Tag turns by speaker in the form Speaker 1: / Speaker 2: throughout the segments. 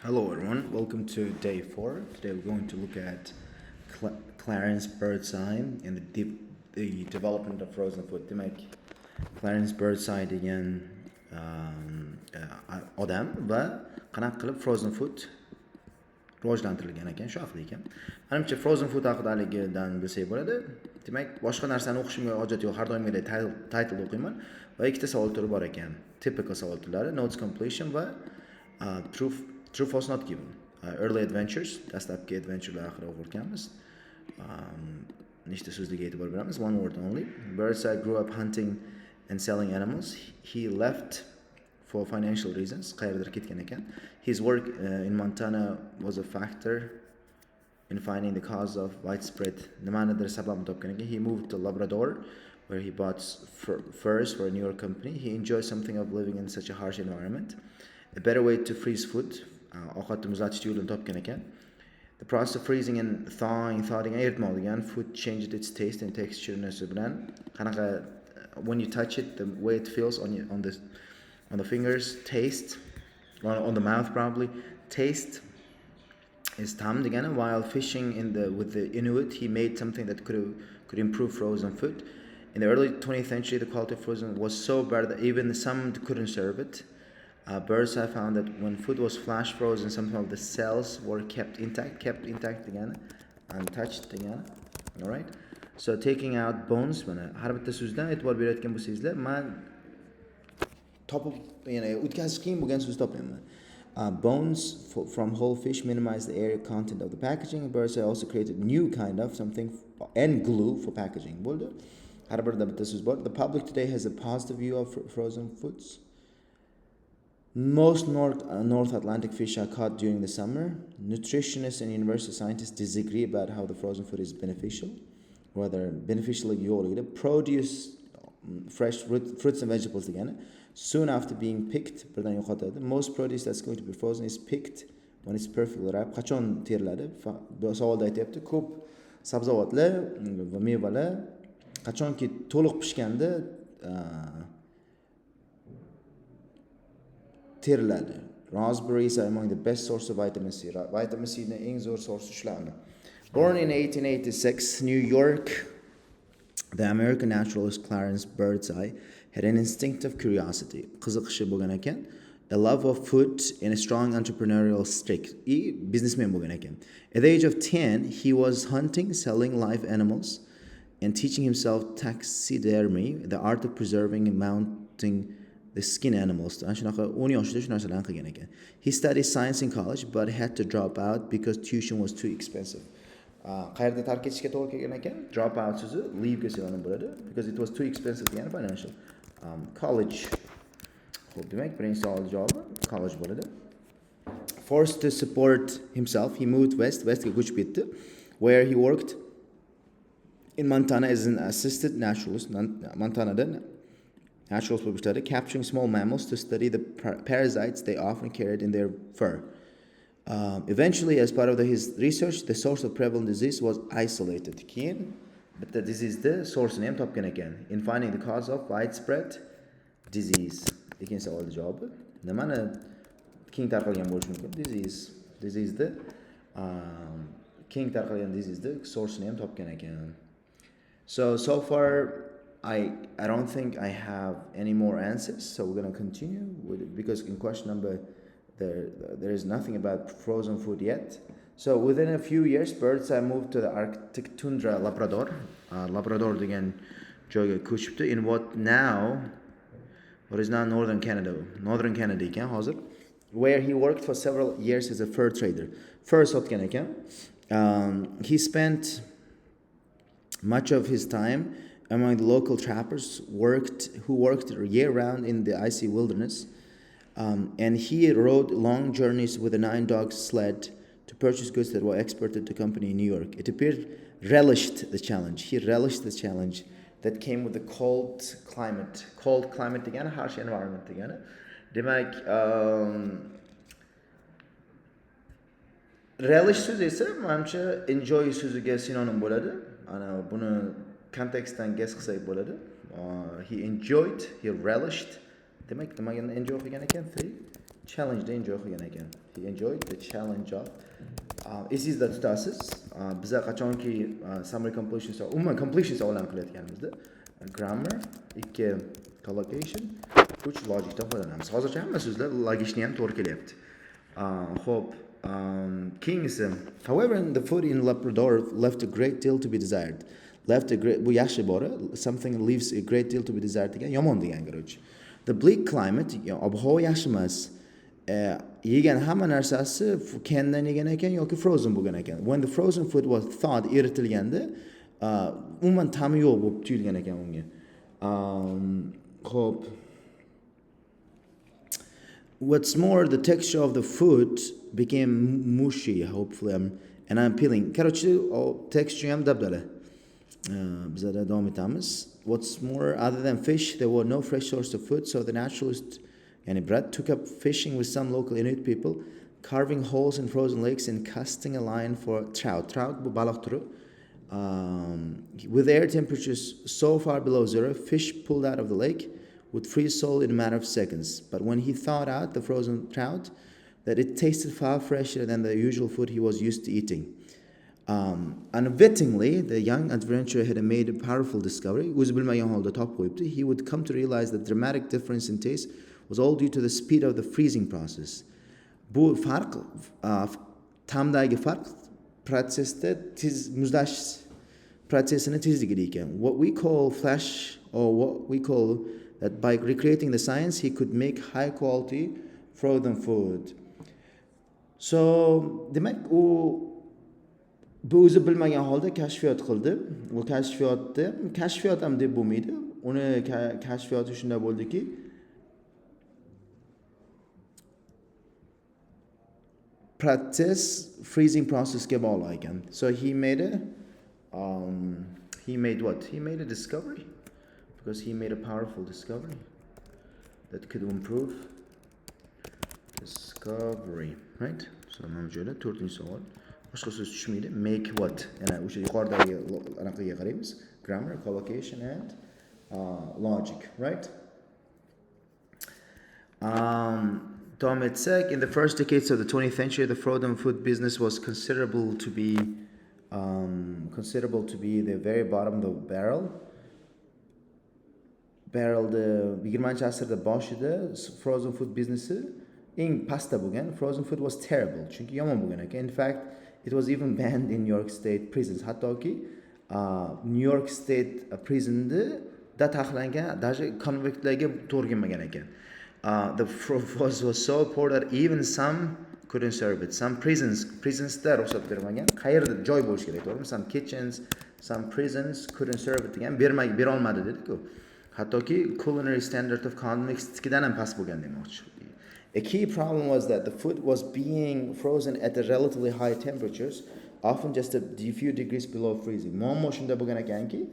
Speaker 1: Hello everyone, welcome to day 4. Today we're going to look at Clarence Birdseye and the development of frozen food. Demek Clarence Birdseye degan odam va qanaqa qilib frozen food rivojlantirilgan ekan, shu haqida ekan. Menimcha frozen food haqida haligidan bilsak bo'ladi. Demak, boshqa narsani o'qishimga hojat yo'q. Har doimgidek title o'qiyman va ikkita savol turi bor ekan. Typical savol turlari, notes completion va true false not given. Early adventures, dastlabki adventurelar haqida o'qirkanmiz. Nechta so'zliga e'tibor beramiz. One word only. Birdseye grew up hunting and selling animals. He left for financial reasons. Qayerdir ketgan ekan. His work in Montana was a factor in finding the cause of widespread nimanidir sababni topgan ekan. He moved to Labrador where he bought furs for a New York company. He enjoys something of living in such a harsh environment. A better way to freeze food. Ovqatni muzlatish yo'lini topgan ekan. The process of freezing and thawing eritma olgan. Food changed its taste and texture bilan qanaqa when you touch it, the way it feels on the fingers, taste on the mouth probably. Taste is tam degani. While fishing with the Inuit, he made something that could improve frozen food. In the early 20th century, the quality of frozen was so bad that even some couldn't serve it. Birdseye found that when food was flash frozen, some of the cells were kept intact again, untouched again. All right. So taking out bones, mana har bitta so'zdan e'tibor berayotgan bo'lsangizlar, men topib, ya'ni o'tkazish qiyin bo'lgan so'z topmayman. Bones from whole fish minimize the air content of the packaging. Birdseye also created new kind of something and glue for packaging. Bo'ldi. Har birida bitta so'z bor. The public today has a positive view of frozen foods. Most North Atlantic fish are caught during the summer. Nutritionists and university scientists disagree about how the frozen food is beneficial, whether beneficial yo'qligida. Produce, fresh fruits and vegetables again. Soon after being picked, birdan yo'qotadi. Most produce that's going to be frozen is picked when it's perfectly ripe. Qachon teriladi? Bu savolda aytyapti. Ko'p sabzavotlar va mevalar qachonki to'liq pishganda teriladi. Raspberries are among the best source of vitamin C. Vitamin C ni eng zo'r source shularni. Born in 1886, New York, the American naturalist Clarence Birdseye had an instinctive curiosity. Qiziqishi bo'lgan ekan. A love of food and a strong entrepreneurial streak. Businessman bo'lgan ekan. At the age of 10, he was hunting, selling live animals, and teaching himself taxidermy, the art of preserving and mounting the skin animals. He studied science in college but had to drop out because tuition was too expensive. Qayerda tark etishga to'g'ri kelgan ekan? Drop out so'zi leave ga sig'anib bo'ladi because it was too expensive degani financial. College. Xo'p, demak, birinchi savol javobi college bo'ladi. Forced to support himself, he moved westga ko'chib ketdi, where he worked in Montana as an assistant naturalist. Montanada naturals will be studied, capturing small mammals to study the parasites they often carried in their fur. Eventually, as part of his research, the source of prevalent disease was isolated. But the disease, the source name topgan ekan. In finding the cause of widespread disease. Degan savol javobi. Nimani keng tarqalgan bo'lishi mumkin? Disease the keng tarqalgan disease the source name topgan ekan. So far I don't think I have any more answers, so we're going to continue with it because in question number there is nothing about frozen food yet. So within a few years, Birdseye moved to the Arctic tundra Labrador degan joyga ko'chibdi in what is now northern Canada ekan hozir, where he worked for several years as a fur trader. Fur sotgan ekan. He spent much of his time among the local trappers who worked year-round in the icy wilderness, and he rode long journeys with a 9-dog sled to purchase goods that were exported to company in New York. It appeared relished the challenge. He relished the challenge that came with the cold climate degani, harsh environment degani. Demak, relish so'zi esa menimcha enjoy so'ziga sinonim bo'ladi. Ana buni kontekstdan guess qilsak bo'ladi. He enjoyed, he relished. Demak, nimagani enjoy qilgan ekan? challenge enjoy qilgan ekan. He enjoyed the challenge of esingizda tutasiz, biza qachonki summary completion umuman completion savollarni qilayotganimizda grammar, 2 collocation, 3 logicdan foydalanamiz. Hozircha hamma so'zlar logishni ham to'g'ri kelyapti. Xo'p, keyingisi, however, the food in Labrador left a great deal to be desired. Bu yaxshi bora, something leaves a great deal to be desired degan yomon degan garchi. The bleak climate, ob-havo yaxshi emas. Yegan hamma narsasi candan yegan ekan yoki frozen bo'lgan ekan. When the frozen food was thawed, eritilganda, umuman ta'mi yo'q bo'lib tuyulgan ekan unga. Xo'p. What's more, the texture of the food became mushy, hopefully, and I'm peeling. Короче, texture ham dabdala. Bizada davom etamiz. What's more, other than fish, there were no fresh source of food, so the naturalist, yani Brad, took up fishing with some local Inuit people, carving holes in frozen lakes and casting a line for trout. Trout bu baliq turi. With air temperatures so far below zero, fish pulled out of the lake would freeze solid in a matter of seconds. But when he thawed out the frozen trout, that it tasted far fresher than the usual food he was used to eating. Unwittingly, the young adventurer had made a powerful discovery. He would come to realize that dramatic difference in taste was all due to the speed of the freezing process. Bu farq, ta'mdagi farq protsesda muzlash protsesini tezligida ekan. What we call flash, or what we call that by recreating the science, he could make high quality frozen food. So, demak u bu o'zi bilmagan holda kashfiyot qildi. U kashfiyot ham deb bo'lmaydi. Uni kashfiyoti shunday bo'ldiki, protses freezing processga bog'liq ekan. So he made what? He made a discovery, because he made a powerful discovery that could improve discovery, right? So mana bu joyda 4-savol. Boshqa so'z tushmaydi. Make what? Yana o'sha yuqoridagi anaqaga qaraymiz. Grammar, collocation and logic, right? Tom etsak, in the first decades of the 20th century, the frozen food business was considerable to be the very bottom of the barrel. The 20-asrda boshida frozen food businessi eng pastda bo'lgan. Frozen food was terrible, chunki yomon bo'lgan ekan. In fact, it was even banned in New York State prisons. Hattoki New York State prisonda taqiqlangan, даже convictlarga to'g'ri kelmagan ekan. The food was so poor that even some couldn't serve it. Some prisonsda ruxsat bermagan. Qayerda joy bo'lish kerak, to'g'rimi? Some kitchens, some prisons couldn't serve it degan, bera olmadi dedi-ku. Hattoki culinary standard of convicts dan ham past bo'lgan demoqchi. A key problem was that the food was being frozen at relatively high temperatures, often just a few degrees below freezing. Muammo shunda bo'lgan ekanki,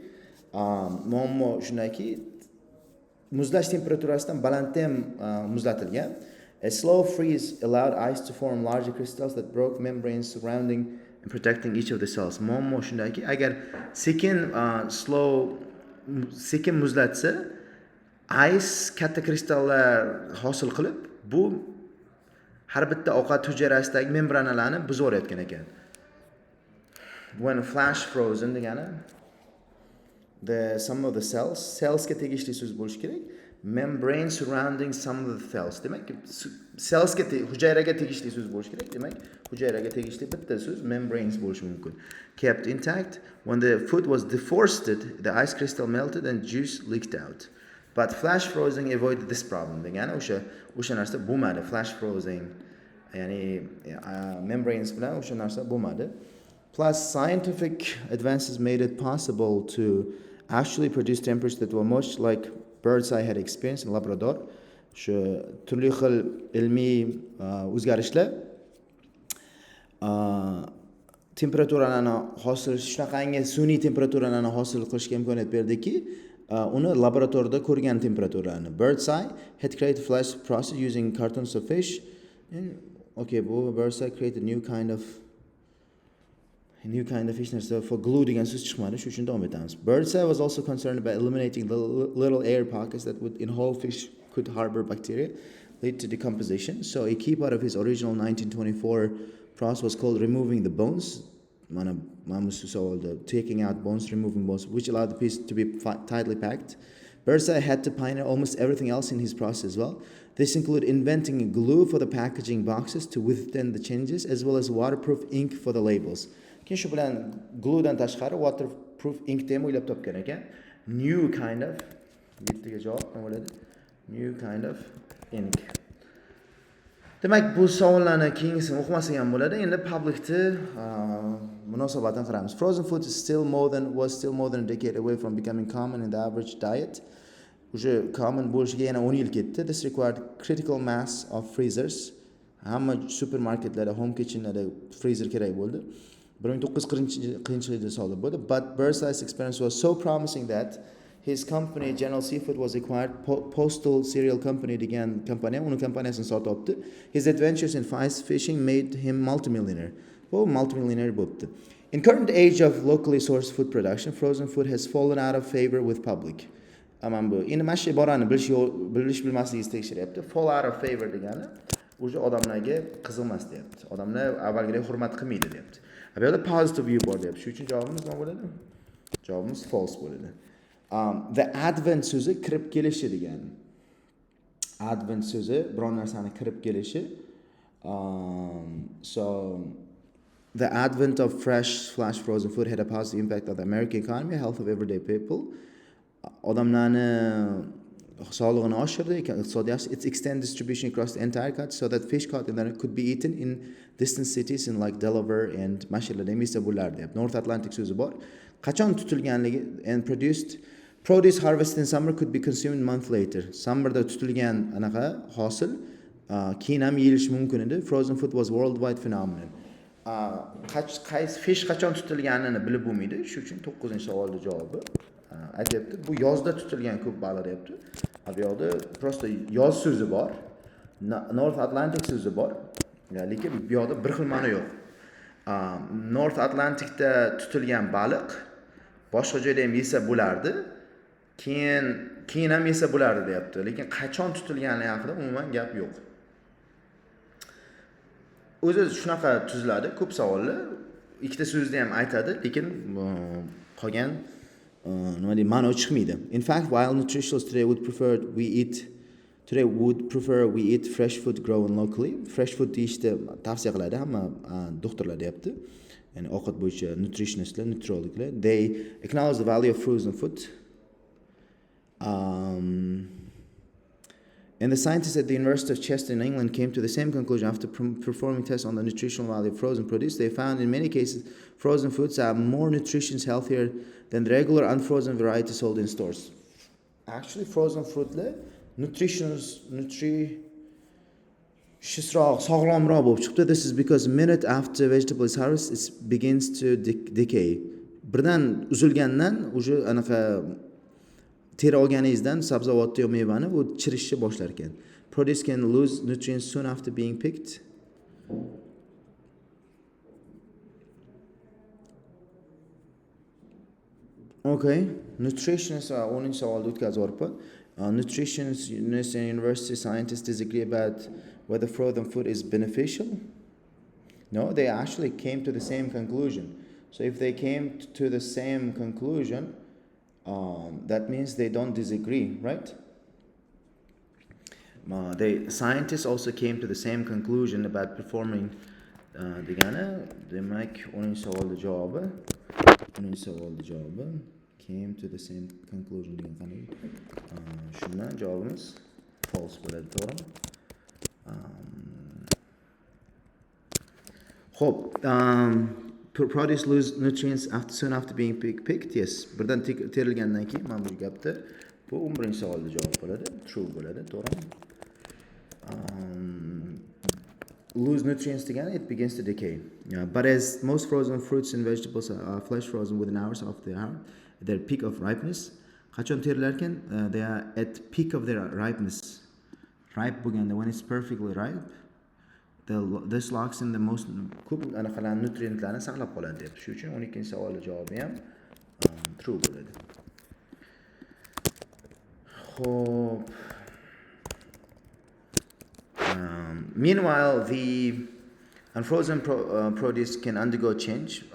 Speaker 1: muzlash temperaturasidan balandda ham muzlatilgan. A slow freeze allowed ice to form larger crystals that broke membranes surrounding and protecting each of the cells. Muammo shundaki, agar sekin muzlatsa, ice katta kristallar hosil qilib, bu har bitta ovqat hujayrasidagi membranalarni buzib o'rayotgan ekan. When flash frozen degani, some of the cellsga tegishli so'z bo'lishi kerak. Membrane surrounding some of the cells. Demak, hujayraga tegishli so'z bo'lishi kerak. Demak, hujayraga tegishli bitta so'z membranes bo'lishi mumkin. Kept intact. When the food was defrosted, the ice crystal melted and juice leaked out. But flash freezing avoided this problem. Degani o'sha narsa bo'lmadi. Flash freezing, ya'ni membranes bilan o'sha narsa bo'lmadi. Plus, scientific advances made it possible to actually produce temperatures that were much like bird's eye had experienced in Labrador. Shu turli xil ilmiy o'zgarishlar temperaturani hosil, shunaqangi sun'iy temperaturani hosil qilishga imkoniyat berdiki, uni laboratoriyada ko'rgan temperaturani. Bird's eye had created flash process using cartons of fish. And bu bird's eye created a new kind of fish narsa for glue degan so'z chiqmadi, shu uchun davom etamiz. Bird's eye was also concerned about eliminating the little air pockets that would in whole fish could harbor bacteria. lead to decomposition. So a key part of his original 1924 process was called removing the bones. Taking out bones, removing bones, which allowed the piece to be tightly packed. Birdseye had to pioneer almost everything else in his process as well. This included inventing a glue for the packaging boxes to withstand the changes, as well as waterproof ink for the labels. Keyin shu bilan gluedan tashqari waterproof ink ham o'ylab topgan ekan. New kind of bittaga javob nima bo'ladi? New kind of ink. Demak, bu savollarni keyingisini o'qimasak ham bo'ladi. Endi publicni munosabatini qaraymiz. Frozen food was still more than a decade away from becoming common in the average diet. O'sha common bo'lishiga yana 10 yil ketdi. This required critical mass of freezers. Hamma supermarketlarda, home kitchenlarda freezer kerak bo'ldi. 1940-yilda sodir bo'ldi. But Birdseye's experience was so promising that his company General Seafood was acquired. Postal Cereal Company degan kompaniya uni kompaniyasini sotib oldi. His adventures in ice fishing made him multimillionaire. Bu multimillionaire bo'ldi. In current age of locally sourced food production, frozen food has fallen out of favor with public. Aman bu. Endi mana shu iborani bilish bilmasligingiz tekshiryapti. Fall out of favor degani o'sha odamlarga qiziqmas deyapti. Odamlar avvalgidek hurmat qilmaydi deyapti. Bu yerda positive view bor deyapti. Shuning uchun javobimiz nima bo'ladi? Javobimiz false bo'ladi. The advent so'zi kirib kelishi degani. Advent so'zi biron narsani kirib kelishi. So the advent of fresh flash frozen food had a positive impact on the American economy, health of everyday people. Odamlarni sog'lig'ini oshirdi, iqtisodiyot. Its extended distribution across the entire country so that fish caught in there could be eaten in distant cities in like Delaware and Mashilada emisa bo'lardi deb. North Atlantic so'zi bor. Qachon tutilganligi and produce harvested in summer could be consumed a month later. Summerda tutilgan anaqa hosil keyin ham yeyilishi mumkin edi. Frozen food was worldwide phenomenon. Qaysi fish qachon tutilganini bilib bo'lmaydi. Shuning uchun 9-savolning javobi aytyapti. Bu yozda tutilgan ko'p baliq deyapti. Bu yerda prosta yoz so'zi bor. North Atlantic so'zi bor. Lekin bu yerda bir xil ma'no yo'q. North Atlanticda tutilgan baliq boshqa joyda ham yesa bo'lardi. Keyin ham yesa bo'lardi deyapti. Lekin qachon tutilgani haqida umuman gap yo'q. O'zi shunaqa tuziladi, ko'p savollar. Ikkita so'zni ham aytadi, lekin qolgan nima deyman, ma'no chiqmaydi. In fact, while nutritionists today would prefer we eat fresh food grown locally. Fresh food deyishni tavsiya qiladi hamma doktorlar deyapti. Ya'ni ovqat bo'yicha nutritionistlar, nutrologlar. They acknowledge the value of frozen food. And the scientists at the University of Chester in England came to the same conclusion after performing tests on the nutritional value of frozen produce. They found in many cases frozen foods are more nutritious, healthier than the regular unfrozen varieties sold in stores. Actually, frozen fruitlar sog'lomroq bo'lib chiqdi. This is because a minute after vegetable is harvested, it begins to decay. Birdan uzilgandan o'sha anaqa teri olganingizdan sabzavotni yo mevani u chirishni boshlar ekan. Produce can lose nutrients soon after being picked. Okay, nutritionists 10-savolda o'tkazib yuboribman. Nutritionists and university scientists disagree about whether frozen food is beneficial. No, they actually came to the same conclusion. So if they came to the same conclusion, that means they don't disagree, right? The scientists also came to the same conclusion about performing degani, demak 10-savolning javobi came to the same conclusion degan qanday? Shundan javobimiz false bo'ladi, to'g'rimi? Xo'p, produce lose nutrients soon after being picked. Yes, birdan terilgandan keyin mana bu gapda bu 11-savolning javob bo'ladi, true bo'ladi, to'g'rimi? Lose nutrients degani it begins to decay. Yeah, but as most frozen fruits and vegetables are flash frozen within hours of their peak of ripeness. Qachon terilar ekan? They are at peak of their ripeness. Ripe bo'lganda, when it's perfectly ripe, this locks in the most ko'p anaqalar nutrientlarni saqlab qoladi deb. Shuning uchun 12-savolning javobi ham true bo'ladi. Xo'p. Meanwhile, the unfrozen produce can undergo change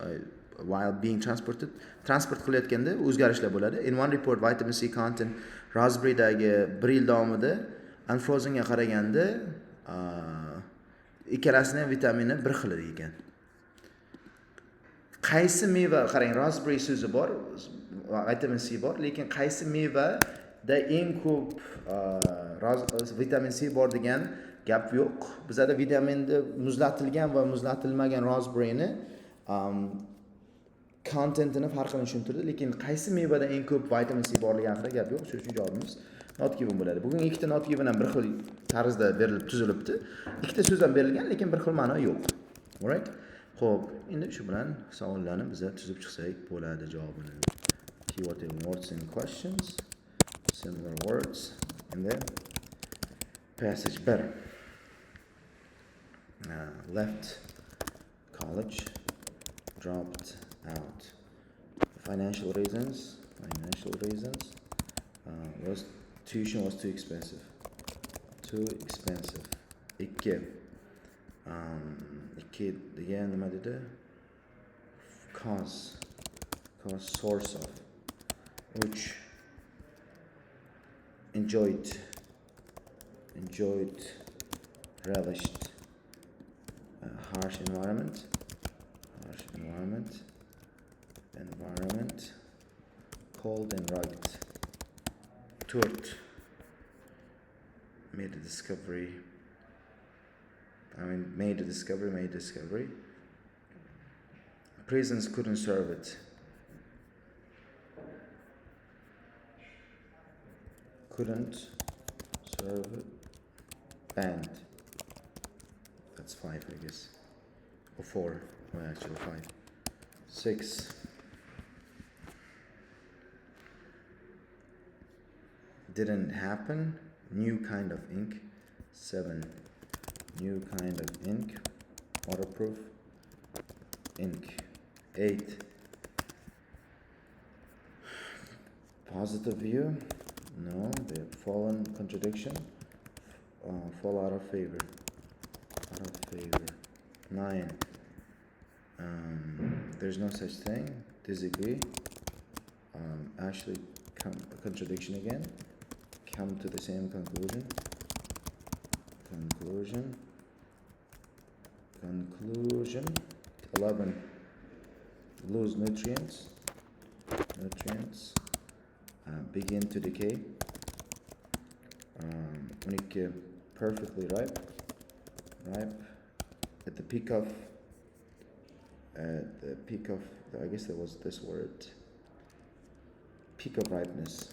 Speaker 1: while being transported. Transport qilayotganda o'zgarishlar bo'ladi. In one report, vitamin C content raspberrydagi 1 yil davomida unfrozenga qaraganda ikkalasini ham vitamini bir xil ekan. Qaysi meva, qarang, raspberry so'zi bor, vitamin C bor, lekin qaysi mevada eng ko'p vitamin C bor degan gap yo'q. Bizda vitaminni muzlatilgan va muzlatilmagan raspberryni contentini farqini tushuntirdi, lekin qaysi mevada eng ko'p vitamin C borligi haqida gap yo'q. Shuning uchun javobimiz not given bo'ladi. Bugun ikkita not given ham bir xil tarzda berilib tuzilibdi. Ikkita so'zdan berilgan, lekin bir xil ma'no yo'q. Alright? Xo'p, endi shu bilan savollarni biz tuzib chiqsak bo'ladi javobini. Keyword words in questions, similar words in the passage. Better. Left college, dropped out. Financial reasons was tuition was too expensive. Ikki degan nima dedi? Cause source of. Uch enjoyed, relished. Harsh environment, cold and rugged. Toured, made a discovery. Prisons couldn't serve it. Banned. That's 5, I guess. Or 4. Well, actually 5. 6. Didn't happen. New kind of ink. 7. New kind of ink. Waterproof ink. 8. Positive view. No, the fallen contradiction. Fall out of favor. 9. There's no such thing. Disagree. Actually, contradiction again. Come to the same conclusion. 11. Lose nutrients. Begin to decay. Perfectly ripe. At the peak of, I guess there was this word, peak of ripeness.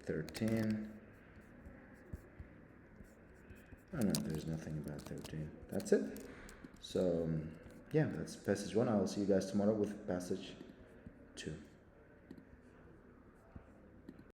Speaker 1: 13. Oh no, there's nothing about 13. That's it. So, yeah, that's passage 1. I will see you guys tomorrow with passage 2.